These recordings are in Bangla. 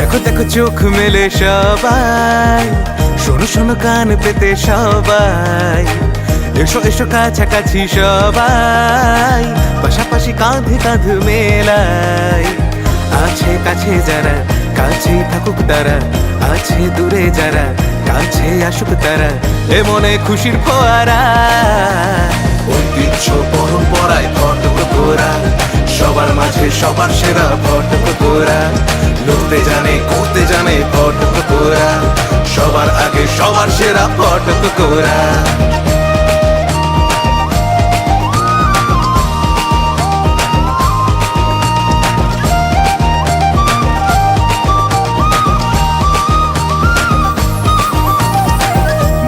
দেখো দেখো চোখ মেলে সবাই, শোনো শোনো কান পেতে সবাই, এসো এসো কাছাকাছি সবাই, পাশাপাশি কাঁধে কাঁধ মেলাই। আছে কাছে যারা কাছেই থাকুক তারা, আছে দূরে যারা কাছে আসুক তারা, এ মনে খুশির ফোয়ারা। ঐতিহ্য পরম্পরায় ফটক তোরা, সবার মাঝে সবার সেরা ফটক তোরা, লড়তে জানে করতে জানে ফটক তোরা, সবার আগে সবার সেরা ফটক তোরা।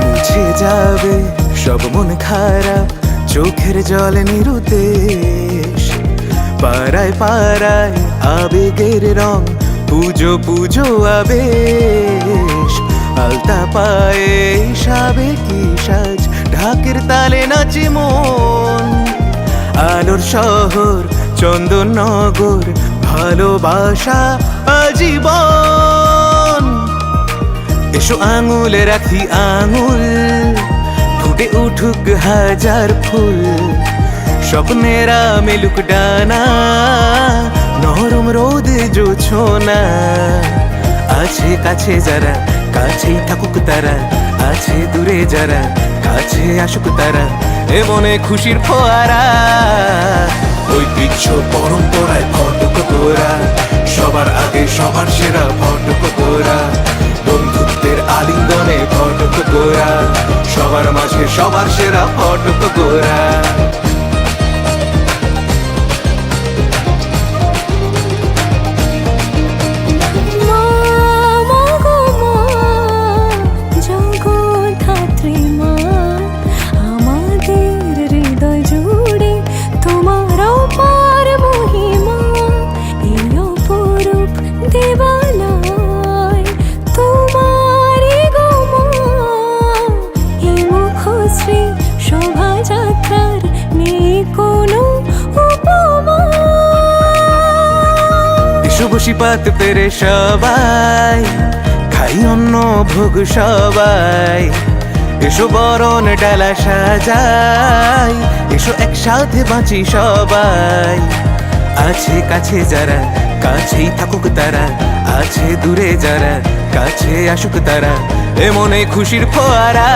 মুছে যাবে সব মন খারাপ, চোখের জলে নিরুদ্দেশ, পাড়ায় পাড়ায় আবেগের রং, পুজো পুজো আবেশ। আলতা পায়ে সাবেকি সাজ, ঢাকের তালে নাচে মন, আলোর শহর চন্দননগর, ভালোবাসা আজীবন। এসো আঙুলে রাখি আঙুল, ফুটে উঠুক হাজার ফুল, স্বপ্নেরা মেলুক ডানা, নরম রোদ জোছনা। আছে কাছে যারা কাছেই থাকুক তারা, আছে দূরে যারা কাছে আসুক তারা, এ মনে খুশির ফোয়ারা। ঐতিহ্য পরম্পরায় ফটক তোরা, সবার আগে সবার সেরা ফটক তোরা, বন্ধুত্বের আলিঙ্গনে ফটক তোরা, সবার মাঝে সবার সেরা ফটক তোরা। বসিপাত পেরে সবাই, খাই অন্ন ভোগ সবাই, এসো বরণ ডালা সাজাই, এসো একসাথে বাঁচি সবাই। আছে কাছে যারা কাছেই থাকুক তারা, আছে দূরে যারা কাছে আসুক তারা, এ মনে খুশির ফোয়ারা।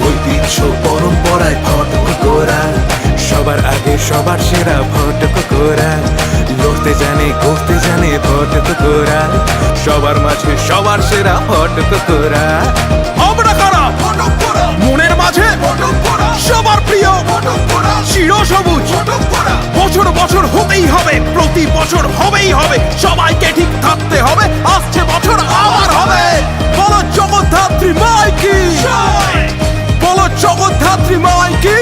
ঐতিহ্য পরম্পরায় ফটক তোরা, সবার আগে সবার সেরা ফটক তোরা, লড়তে জানে করতে জানে ফটক তোরা, সবার মাঝে সবার সেরা ফটক তোরা। আমরা কারা ফটক তোরা, মনের মাঝে ফটক তোরা, সবার প্রিয় ফটক তোরা, চির সবুজ ফটক তোরা। বছর বছর হতেই হবে, প্রতি বছর হবেই হবে, সবাইকে ঠিক থাকতে হবে, আসছে বছর আবার হবে। বলো জগদ্ধাত্রী মাই কি, বলো জগদ্ধাত্রী মাই কি।